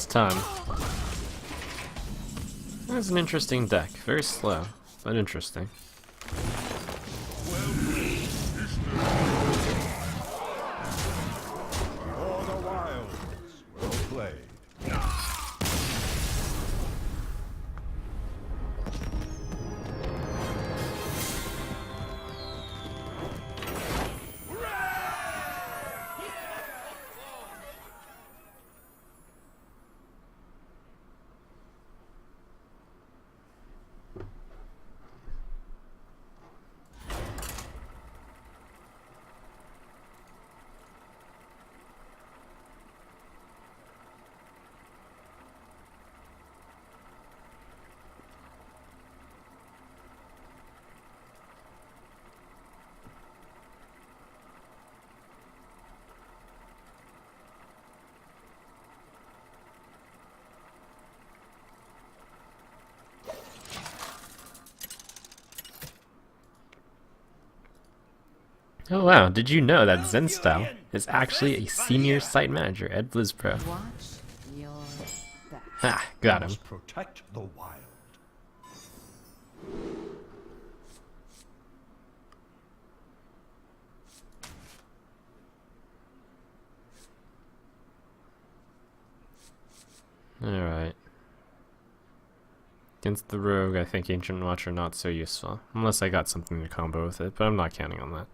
its time. That's an interesting deck. Very slow, but interesting. Oh wow, did you know that Zen Style is actually a senior site manager at BlizzPro? Ha, got him. Protect the wild. Alright. Against the rogue, I think Ancient Watcher not so useful. Unless I got something to combo with it, but I'm not counting on that.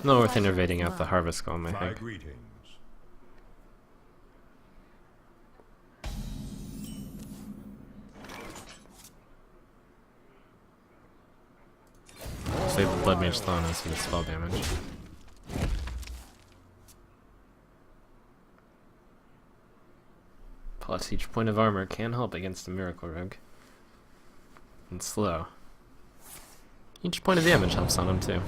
Not worth innovating out the Harvest Golem, I think. Greetings. Save the Blood Mage Thronos for the spell damage. Plus, each point of armor can help against a Miracle Rogue. And slow. Each point of damage helps on him too.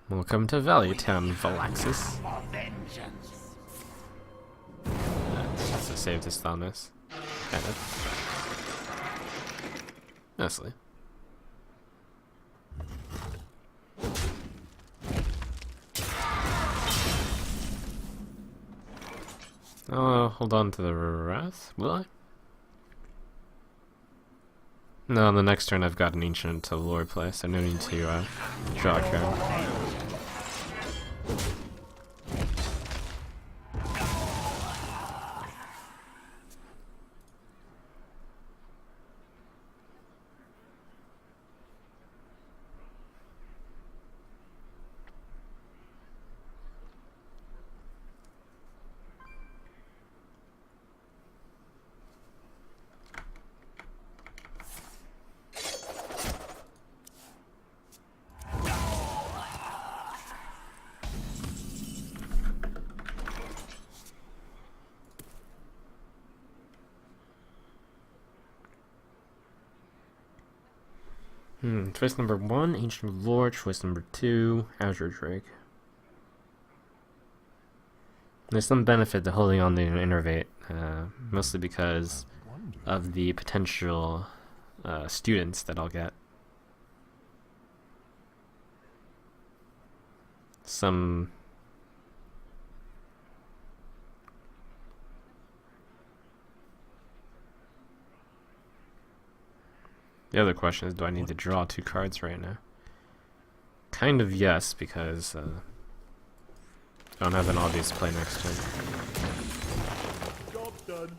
Welcome to Valley Town, Valaxis. Just to save this Thalnos. Kind of. Mostly. Oh, hold on to the Wrath, will I? No, on the next turn I've got an Ancient to lore play, so no need to draw a card. Choice number 1, Ancient Lore. Choice number 2, Azure Drake. There's some benefit to holding on to Innervate, mostly because of the potential students that I'll get. Some The other question is, do I need to draw 2 cards right now? Kind of yes, because I don't have an obvious play next turn. Job done.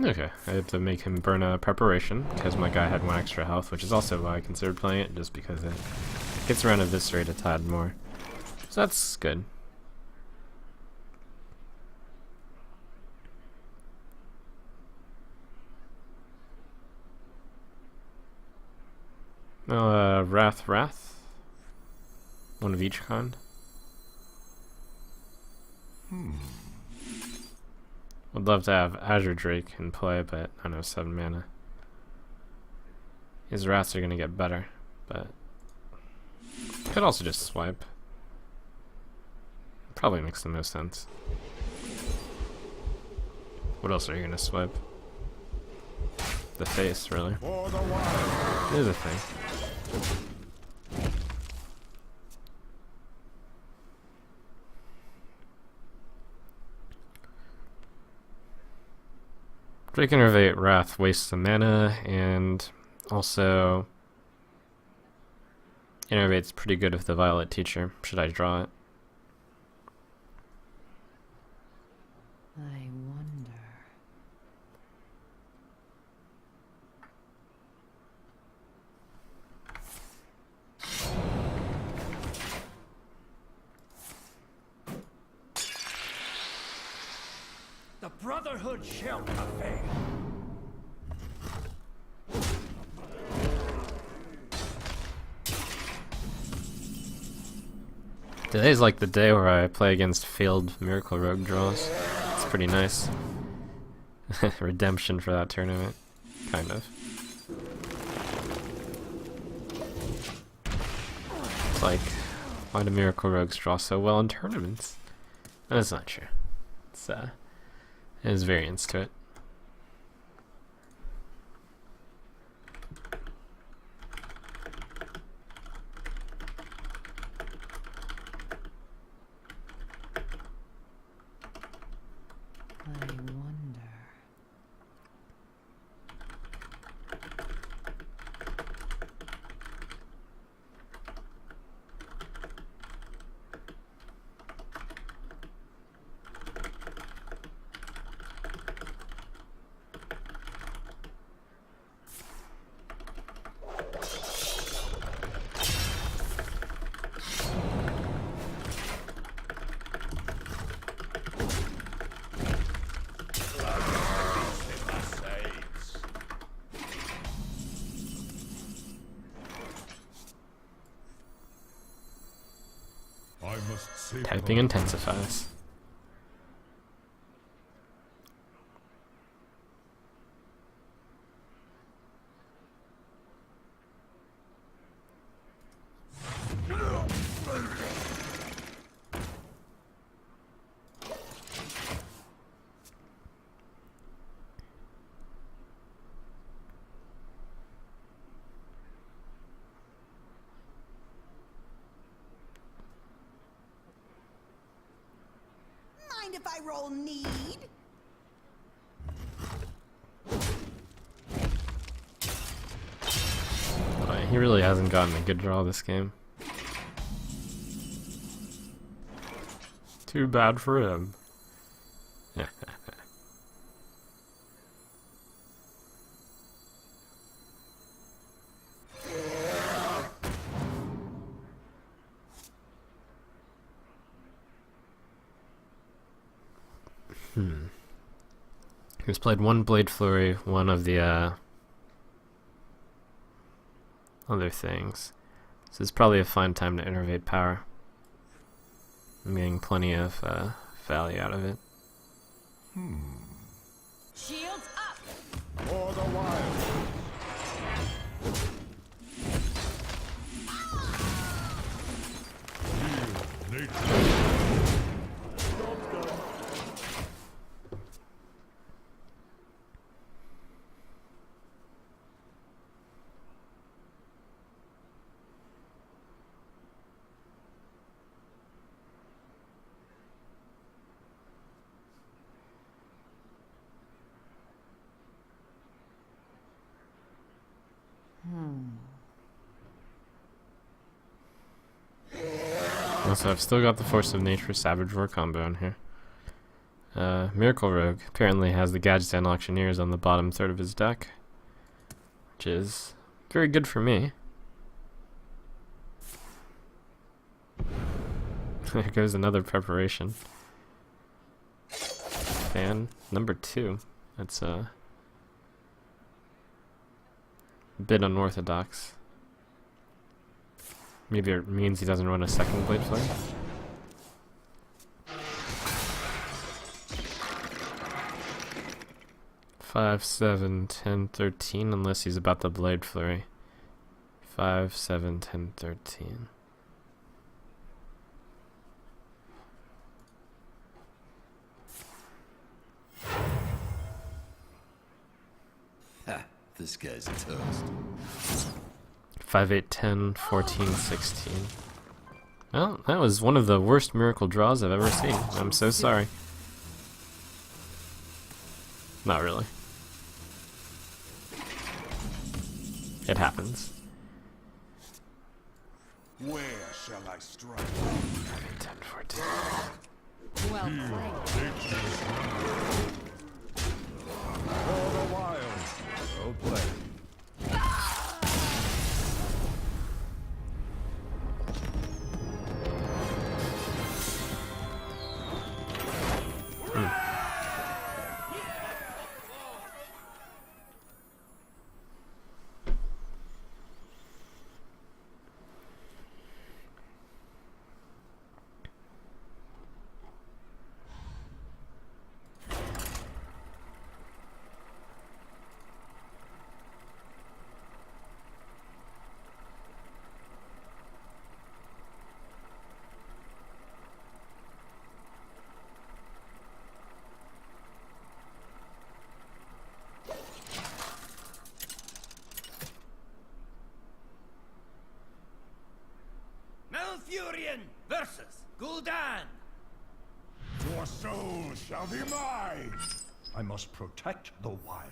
Okay, I had to make him burn a preparation because my guy had 1 extra health, which is also why I considered playing it, just because it gets around eviscerate a tad more. So that's good. Wrath. One of each kind. Would love to have Azure Drake in play, but I know 7 mana. His Wraths are gonna get better, but could also just swipe. Probably makes the most sense. What else are you gonna swipe? The face, really. It is a thing. Drake Innervate Wrath wastes the mana, and also Innervate's pretty good with the Violet Teacher. Should I draw it? I wonder. The Brotherhood shall prevail. Today's like the day where I play against failed Miracle Rogue draws. It's pretty nice. Redemption for that tournament. Kind of. It's like, why do Miracle Rogues draw so well in tournaments? That's not true. It's, there's variance to it. I wonder. Typing intensifies. Mind if I roll need? He really hasn't gotten a good draw this game. Too bad for him. He's played 1 Blade Flurry, one of the other things. So it's probably a fine time to innervate power. I'm getting plenty of value out of it. Shields up! For the wild. Also, I've still got the Force of Nature Savage Roar combo in here. Miracle Rogue apparently has the Gadget and Auctioneers on the bottom third of his deck, which is very good for me. There goes another preparation. Fan number 2. That's a bit unorthodox. Maybe it means he doesn't run a second Blade Flare. Five, 7, 10, 13, unless he's about the Blade Flurry. 5, 7, 10, 13. Ha! This guy's toast. 5, 8, 10, 14, 16. Well, that was one of the worst miracle draws I've ever seen. I'm so sorry. Not really. It happens. Where shall I strike? 10, 14. Well played. For the wild. Well played. Malfurion versus Gul'dan. Your soul shall be mine. I must protect the wild.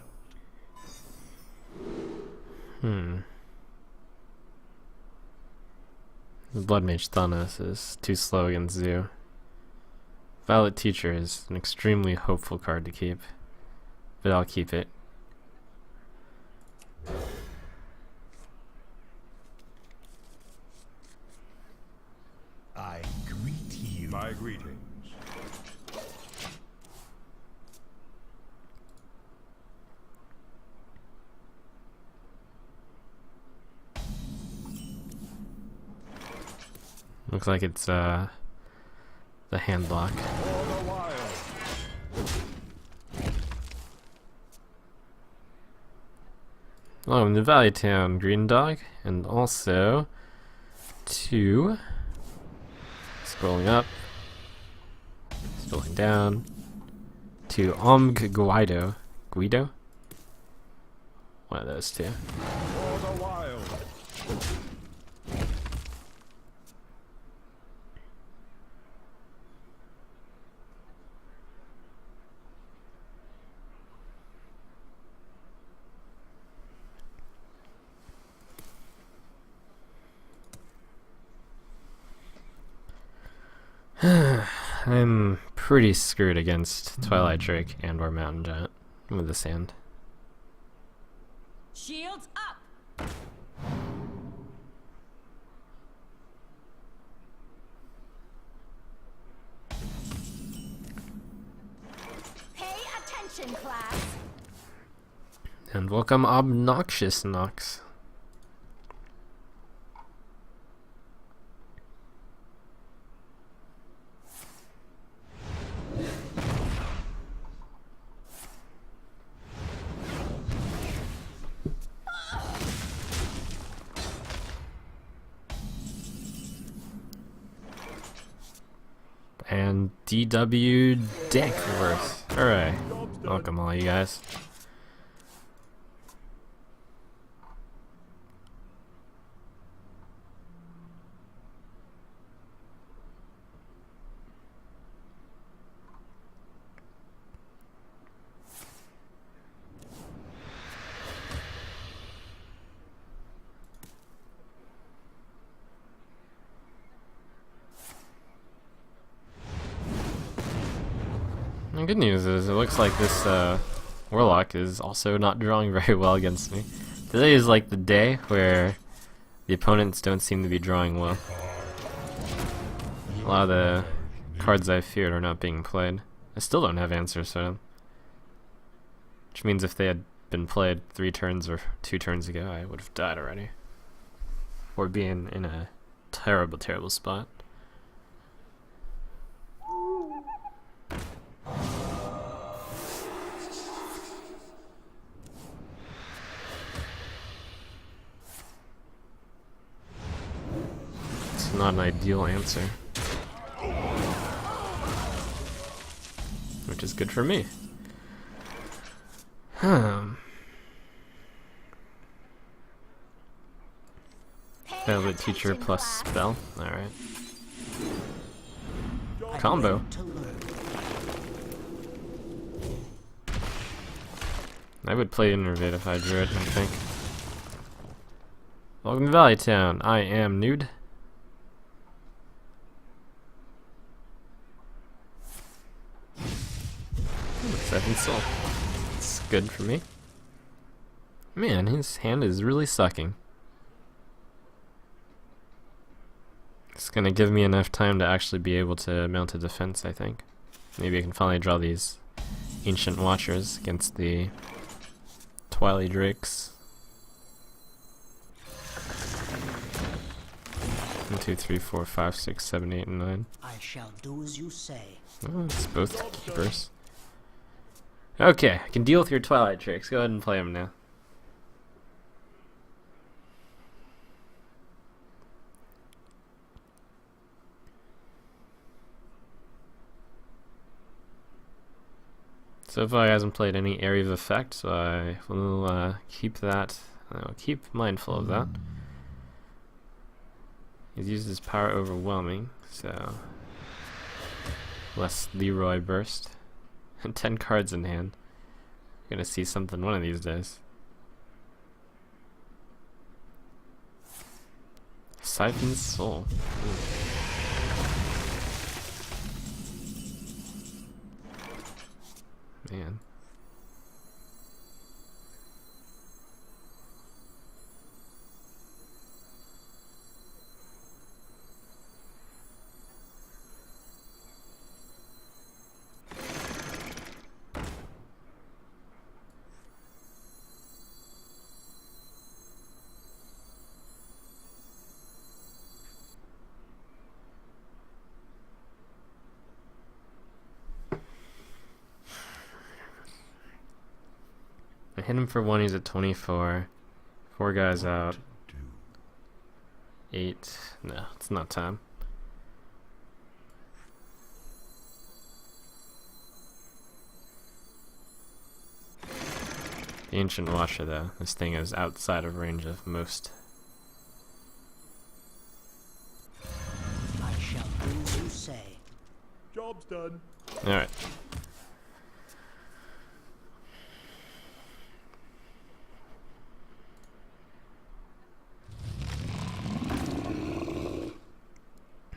The Blood Mage Thanos is too slow against Zoo. Violet Teacher is an extremely hopeful card to keep, but I'll keep it. I greet you. My greetings. Looks like it's the hand block. For the wild. Oh, in the Valley Town Green Dog, and also to scrolling up, scrolling down to Guido. Guido? One of those two. For the wild. I'm pretty screwed against Twilight Drake and or Mountain Giant with the sand. Shields up. Pay attention, class. And welcome Obnoxious Nox. And DW Deckworth. Alright. Welcome all you guys. The good news is it looks like this Warlock is also not drawing very well against me. Today is like the day where the opponents don't seem to be drawing well. A lot of the cards I feared are not being played. I still don't have answers for them. Which means if they had been played 3 turns or 2 turns ago, I would have died already. Or be in a terrible, terrible spot. It's not an ideal answer. Which is good for me. Velvet Teacher plus spell. Alright. Combo. I would play Innervate if I drew it, I think. Welcome to Valley Town. I am Nude. Seventh Soul. It's good for me. Man, his hand is really sucking. It's gonna give me enough time to actually be able to mount a defense, I think. Maybe I can finally draw these Ancient Watchers against the Twilight Drakes. 1, 2, 3, 4, 5, 6, 7, 8, and 9. I shall do as you say. Oh, it's both keepers. Okay, I can deal with your Twilight Drakes. Go ahead and play them now. So far, he hasn't played any Area of Effect, so I will keep that. I'll keep mindful of that. He's used his Power Overwhelming, so less Leroy Burst. And 10 cards in hand. You're gonna see something one of these days. Siphon's Soul. Man. I hit him for 1, he's at 24. 4 guys out. 8. No, it's not time. The Ancient Watcher, though. This thing is outside of range of most. I shall do as you say. Job's done. Alright.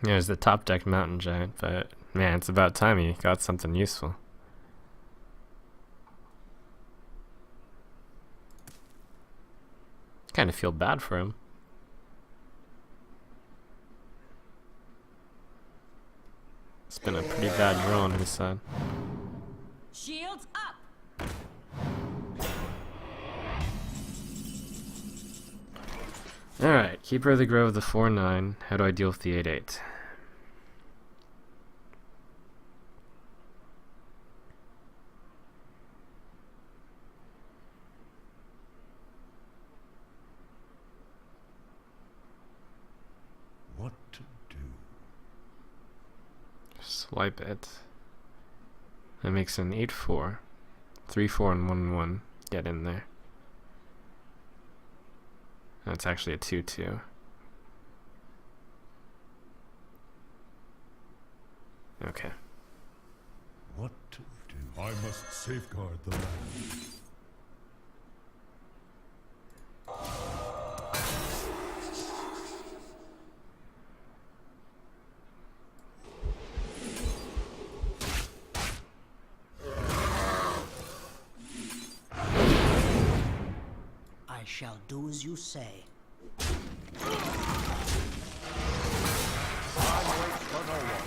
There's the top deck Mountain Giant, but man, it's about time he got something useful. Kind of feel bad for him. It's been a pretty bad draw on his side. Shields up. Alright, Keeper of the Grove, the 4-9. How do I deal with the 8-8? What to do? Swipe it. That makes an 8-4. 3-4 and 1-1. Get in there. That's actually a 2-2. Okay. What to do? I must safeguard the land. I shall do as you say. Time waits for no one.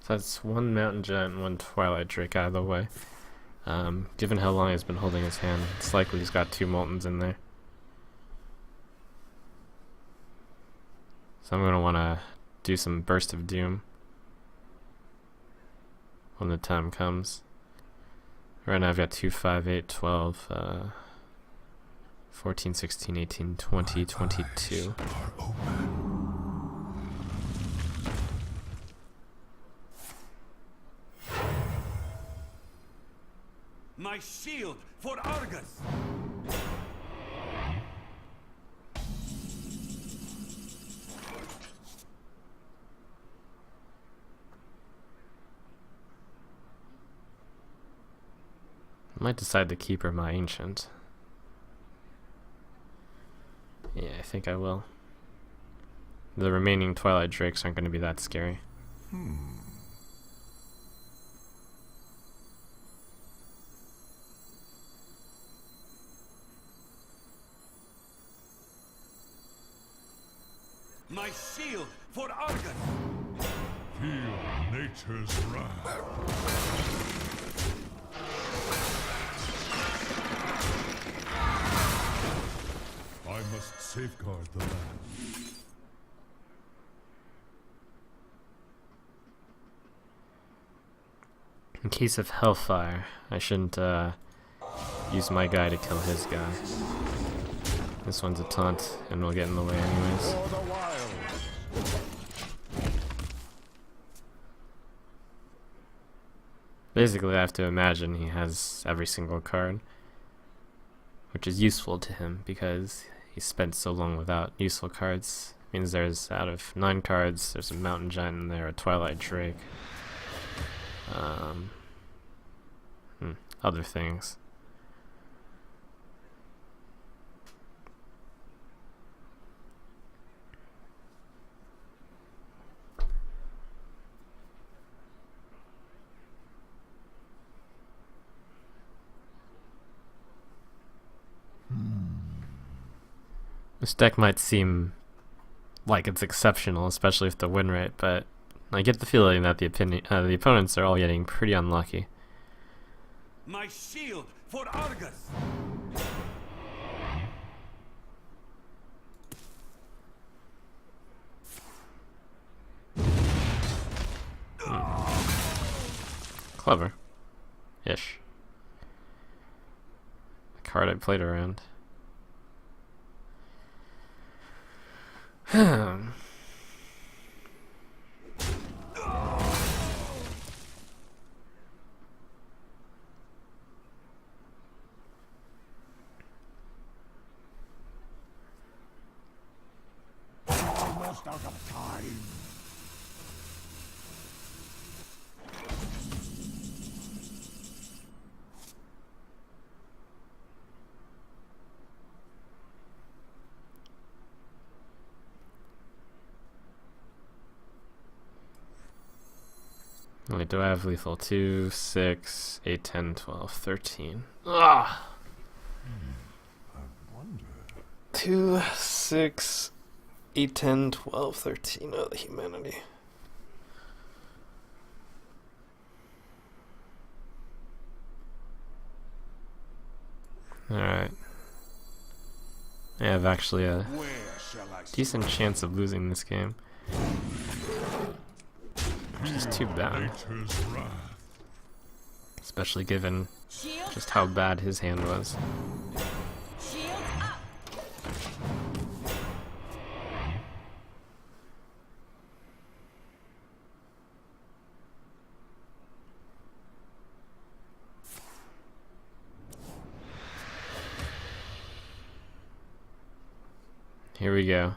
So that's one Mountain Giant and one Twilight Drake out of the way. Given how long he's been holding his hand, it's likely he's got 2 Moltons in there. So I'm going to want to do some Burst of Doom when the time comes. Right now I've got 2, 5, 8, 12, 14, 16, 18, 20, 22. My shield for Argus! I might decide to keep her my Ancient. Yeah, I think I will. The remaining Twilight Drakes aren't going to be that scary. My shield for Argus! Feel nature's wrath. I must safeguard the land. In case of Hellfire, I shouldn't use my guy to kill his guy. This one's a taunt, and we'll get in the way anyways. For the wild. Basically, I have to imagine he has every single card, which is useful to him because he spent so long without useful cards. Means there's, out of 9 cards, there's a Mountain Giant in there, a Twilight Drake, other things. This deck might seem like it's exceptional, especially with the win rate, but I get the feeling that the opponents are all getting pretty unlucky. My shield for Argus! Clever. Ish. The card I played around. Almost out of time. Wait, do I have lethal? 2, 6, 8, 10, 12, 13. Ah! I wonder. 2, 6, 8, 10, 12, 13. Oh, the humanity. Alright. I have actually a Where shall I decent chance of losing this game. Which is too bad. Nature's wrath. Especially given Shield just how bad his hand was. Shield up! Here we go.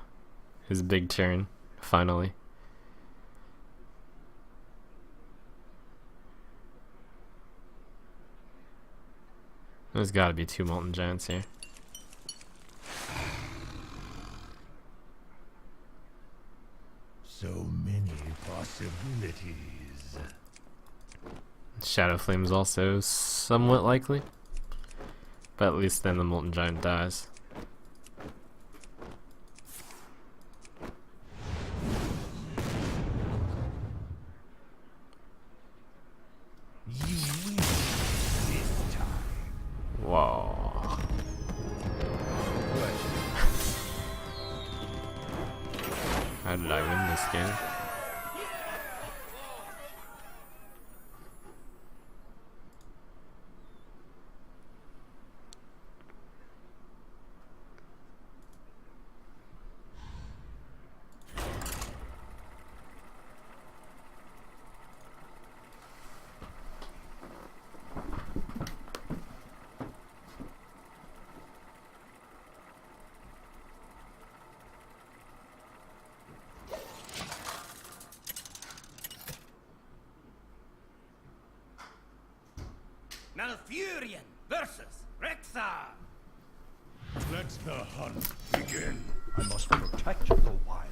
His big turn, finally. There's gotta be 2 Molten Giants here. So many possibilities. Shadow Flame's also somewhat likely. But at least then the Molten Giant dies. You win this time. Whoa. How did I win this game? Malfurion versus Rexar. Let the hunt begin. I must protect the wild.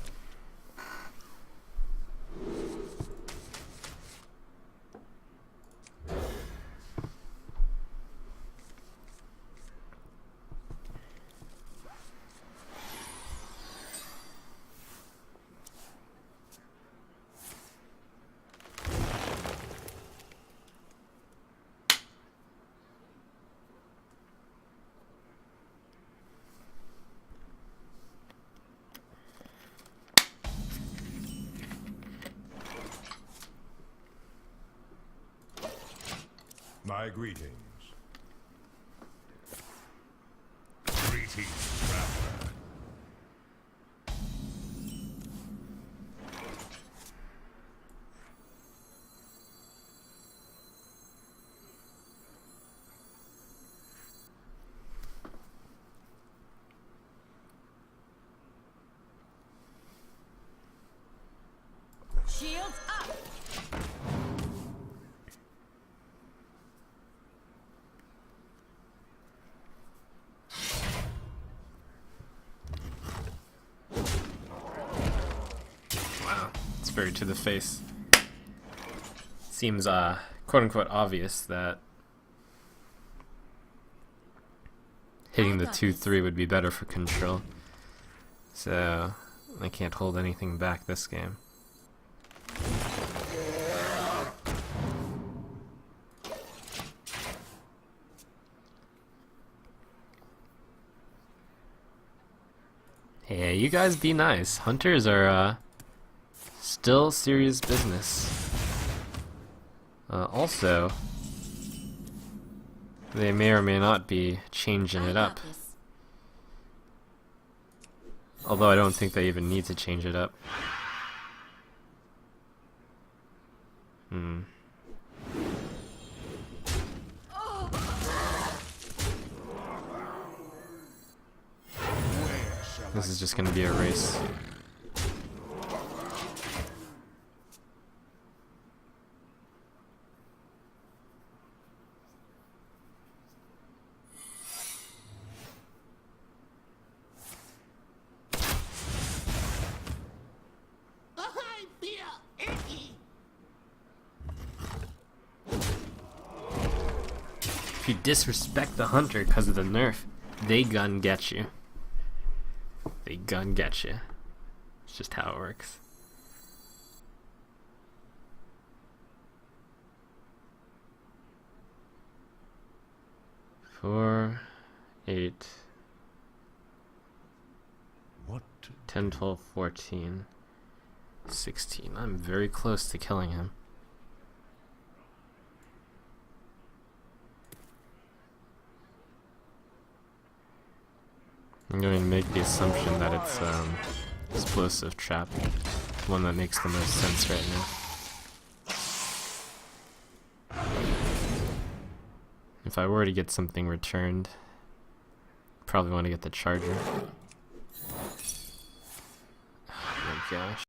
My greetings. Greetings, traveler. Shields up. It's very to the face. Seems quote unquote obvious that hitting the 2-3 would be better for control. So I can't hold anything back this game. Hey, you guys be nice. Hunters are still serious business. Also, they may or may not be changing it up. Although I don't think they even need to change it up. This is just gonna be a race. If you disrespect the hunter because of the nerf, they gun get you. They gun get you. It's just how it works. Four, 8, What? 10, 12, 14, 16. I'm very close to killing him. I'm going to make the assumption that it's explosive trap, one that makes the most sense right now. If I were to get something returned, probably want to get the charger. Oh my gosh.